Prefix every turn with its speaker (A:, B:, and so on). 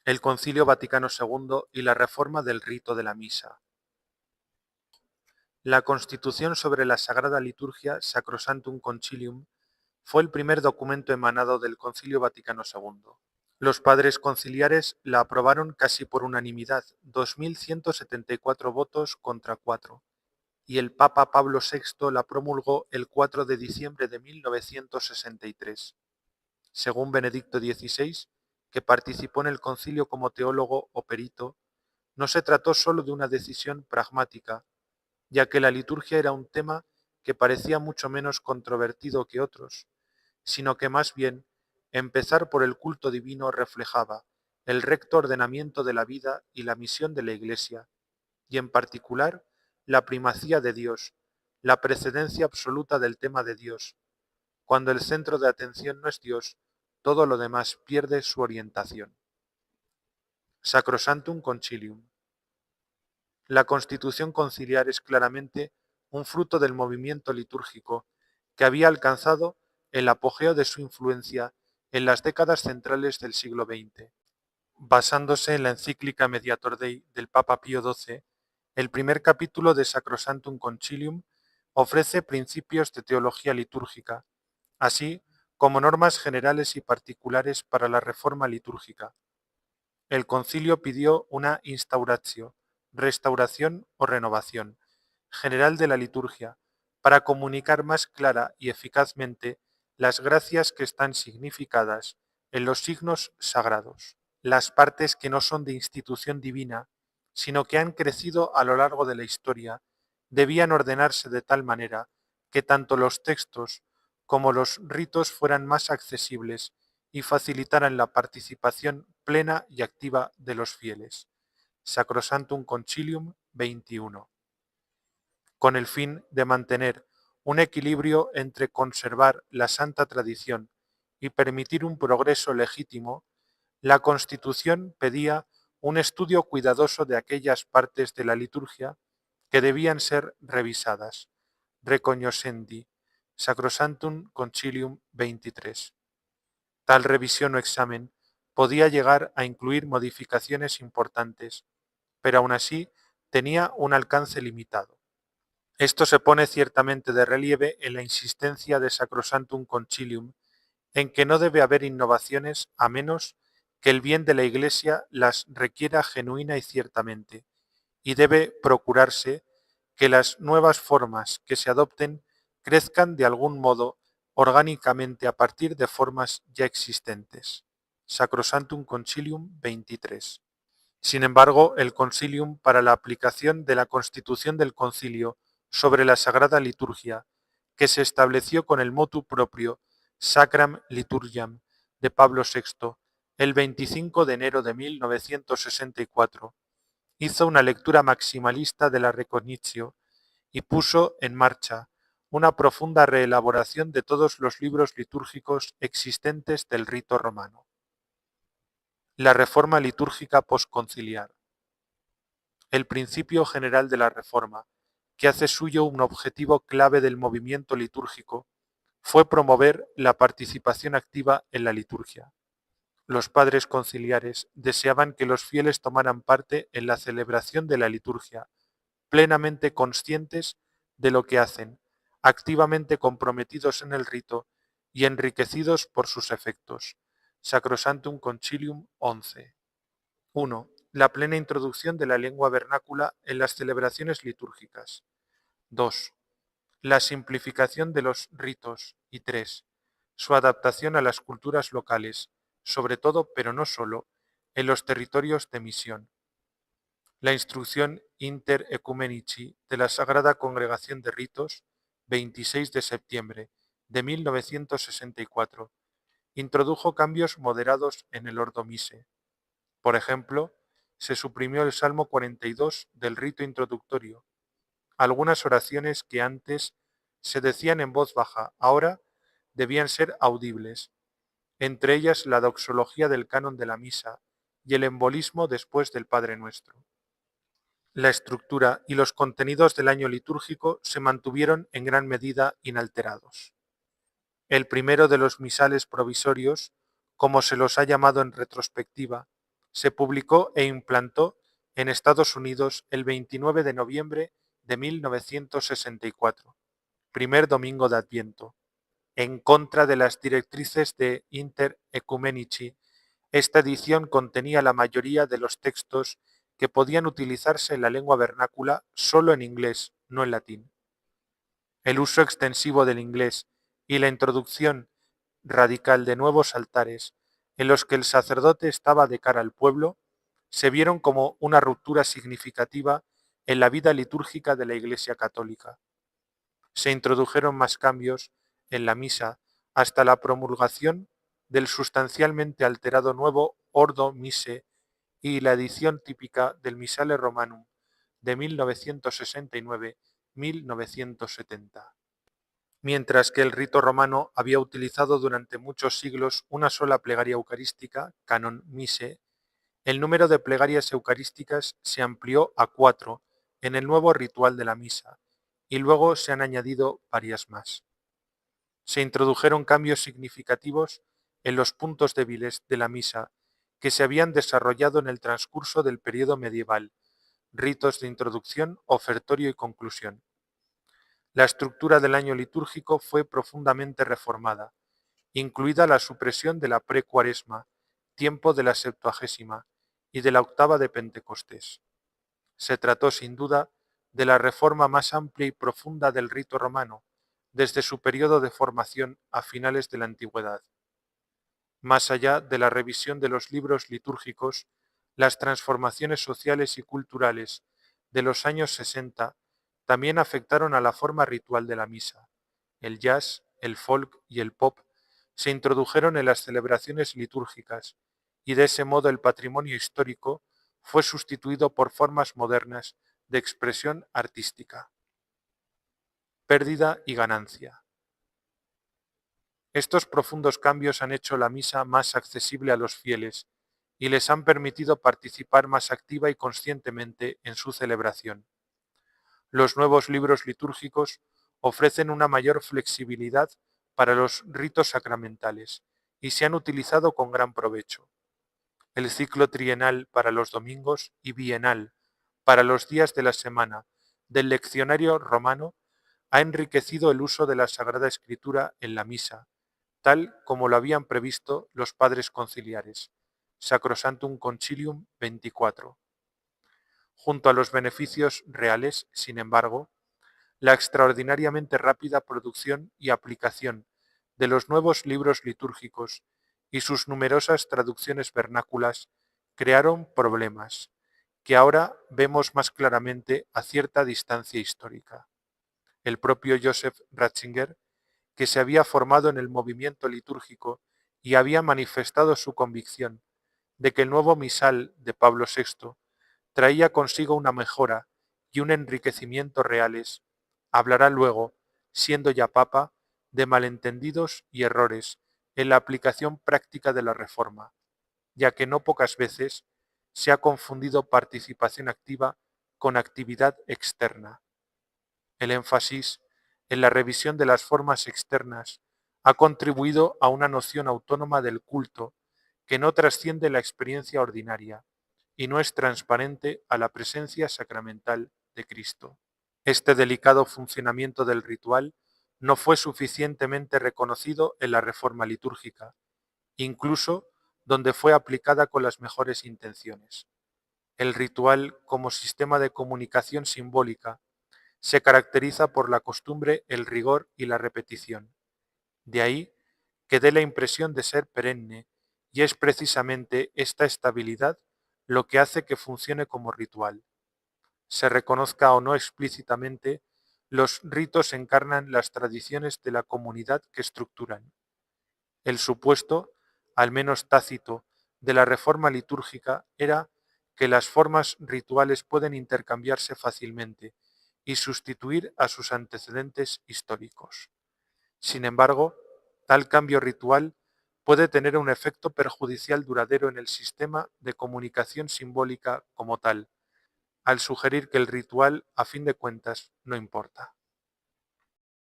A: el Concilio Vaticano II y la reforma del rito de la misa. La Constitución sobre la Sagrada Liturgia Sacrosanctum Concilium fue el primer documento emanado del Concilio Vaticano II. Los padres conciliares la aprobaron casi por unanimidad, 2.174 votos contra 4, y el Papa Pablo VI la promulgó el 4 de diciembre de 1963. Según Benedicto XVI, que participó en el concilio como teólogo o perito, no se trató solo de una decisión pragmática, ya que la liturgia era un tema que parecía mucho menos controvertido que otros, sino que más bien empezar por el culto divino reflejaba el recto ordenamiento de la vida y la misión de la Iglesia, y en particular la primacía de Dios, la precedencia absoluta del tema de Dios. Cuando el centro de atención no es Dios, todo lo demás pierde su orientación. Sacrosanctum Concilium. La Constitución conciliar es claramente un fruto del movimiento litúrgico que había alcanzado el apogeo de su influencia en las décadas centrales del siglo XX. Basándose en la encíclica Mediator Dei del Papa Pío XII, el primer capítulo de Sacrosanctum Concilium ofrece principios de teología litúrgica, así como normas generales y particulares para la reforma litúrgica. El concilio pidió una instauratio, restauración o renovación general de la liturgia, para comunicar más clara y eficazmente las gracias que están significadas en los signos sagrados, las partes que no son de institución divina, sino que han crecido a lo largo de la historia, debían ordenarse de tal manera que tanto los textos como los ritos fueran más accesibles y facilitaran la participación plena y activa de los fieles. Sacrosanctum Concilium 21. Con el fin de mantener un equilibrio entre conservar la santa tradición y permitir un progreso legítimo, la Constitución pedía un estudio cuidadoso de aquellas partes de la liturgia que debían ser revisadas. Recognoscendi, Sacrosanctum Concilium 23. Tal revisión o examen podía llegar a incluir modificaciones importantes, pero aún así tenía un alcance limitado. Esto se pone ciertamente de relieve en la insistencia de Sacrosanctum Concilium en que no debe haber innovaciones a menos que el bien de la Iglesia las requiera genuina y ciertamente, y debe procurarse que las nuevas formas que se adopten crezcan de algún modo orgánicamente a partir de formas ya existentes. Sacrosanctum Concilium 23. Sin embargo, el Concilium para la aplicación de la Constitución del Concilio sobre la Sagrada Liturgia, que se estableció con el motu proprio Sacram Liturgiam de Pablo VI el 25 de enero de 1964, hizo una lectura maximalista de la Recognitio y puso en marcha una profunda reelaboración de todos los libros litúrgicos existentes del rito romano. La reforma litúrgica posconciliar. El principio general de la reforma, que hace suyo un objetivo clave del movimiento litúrgico, fue promover la participación activa en la liturgia. Los padres conciliares deseaban que los fieles tomaran parte en la celebración de la liturgia, plenamente conscientes de lo que hacen, activamente comprometidos en el rito y enriquecidos por sus efectos. Sacrosanctum Concilium 11. 1. La plena introducción de la lengua vernácula en las celebraciones litúrgicas. 2. La simplificación de los ritos. Y 3. Su adaptación a las culturas locales, sobre todo, pero no solo, en los territorios de misión. La instrucción Inter Ecumenici de la Sagrada Congregación de Ritos, 26 de septiembre de 1964, introdujo cambios moderados en el Ordo Mise. Por ejemplo, se suprimió el Salmo 42 del rito introductorio. Algunas oraciones que antes se decían en voz baja, ahora debían ser audibles, entre ellas la doxología del canon de la misa y el embolismo después del Padre Nuestro. La estructura y los contenidos del año litúrgico se mantuvieron en gran medida inalterados. El primero de los misales provisorios, como se los ha llamado en retrospectiva, Se publicó e implantó en Estados Unidos el 29 de noviembre de 1964, primer domingo de Adviento. En contra de las directrices de Inter Ecumenici, esta edición contenía la mayoría de los textos que podían utilizarse en la lengua vernácula solo en inglés, no en latín. El uso extensivo del inglés y la introducción radical de nuevos altares en los que el sacerdote estaba de cara al pueblo, se vieron como una ruptura significativa en la vida litúrgica de la Iglesia católica. Se introdujeron más cambios en la misa hasta la promulgación del sustancialmente alterado nuevo Ordo Missae y la edición típica del Missale Romanum de 1969-1970. Mientras que el rito romano había utilizado durante muchos siglos una sola plegaria eucarística, canon Missae, el número de plegarias eucarísticas se amplió a 4 en el nuevo ritual de la misa, y luego se han añadido varias más. Se introdujeron cambios significativos en los puntos débiles de la misa que se habían desarrollado en el transcurso del periodo medieval, ritos de introducción, ofertorio y conclusión. La estructura del año litúrgico fue profundamente reformada, incluida la supresión de la precuaresma, tiempo de la Septuagésima y de la octava de Pentecostés. Se trató sin duda de la reforma más amplia y profunda del rito romano, desde su periodo de formación a finales de la Antigüedad. Más allá de la revisión de los libros litúrgicos, las transformaciones sociales y culturales de los años 60 también afectaron a la forma ritual de la misa. El jazz, el folk y el pop se introdujeron en las celebraciones litúrgicas y de ese modo el patrimonio histórico fue sustituido por formas modernas de expresión artística. Pérdida y ganancia. Estos profundos cambios han hecho la misa más accesible a los fieles y les han permitido participar más activa y conscientemente en su celebración. Los nuevos libros litúrgicos ofrecen una mayor flexibilidad para los ritos sacramentales y se han utilizado con gran provecho. El ciclo trienal para los domingos y bienal para los días de la semana del leccionario romano ha enriquecido el uso de la Sagrada Escritura en la misa, tal como lo habían previsto los padres conciliares. Sacrosanctum Concilium 24. Junto a los beneficios reales, sin embargo, la extraordinariamente rápida producción y aplicación de los nuevos libros litúrgicos y sus numerosas traducciones vernáculas crearon problemas que ahora vemos más claramente a cierta distancia histórica. El propio Joseph Ratzinger, que se había formado en el movimiento litúrgico y había manifestado su convicción de que el nuevo misal de Pablo VI traía consigo una mejora y un enriquecimiento reales, hablará luego, siendo ya papa, de malentendidos y errores en la aplicación práctica de la reforma, ya que no pocas veces se ha confundido participación activa con actividad externa. El énfasis en la revisión de las formas externas ha contribuido a una noción autónoma del culto que no trasciende la experiencia ordinaria y no es transparente a la presencia sacramental de Cristo. Este delicado funcionamiento del ritual no fue suficientemente reconocido en la reforma litúrgica, incluso donde fue aplicada con las mejores intenciones. El ritual, como sistema de comunicación simbólica, se caracteriza por la costumbre, el rigor y la repetición. De ahí que dé la impresión de ser perenne, y es precisamente esta estabilidad lo que hace que funcione como ritual. Se reconozca o no explícitamente, los ritos encarnan las tradiciones de la comunidad que estructuran. El supuesto, al menos tácito, de la reforma litúrgica era que las formas rituales pueden intercambiarse fácilmente y sustituir a sus antecedentes históricos. Sin embargo, tal cambio ritual puede tener un efecto perjudicial duradero en el sistema de comunicación simbólica como tal, al sugerir que el ritual, a fin de cuentas, no importa.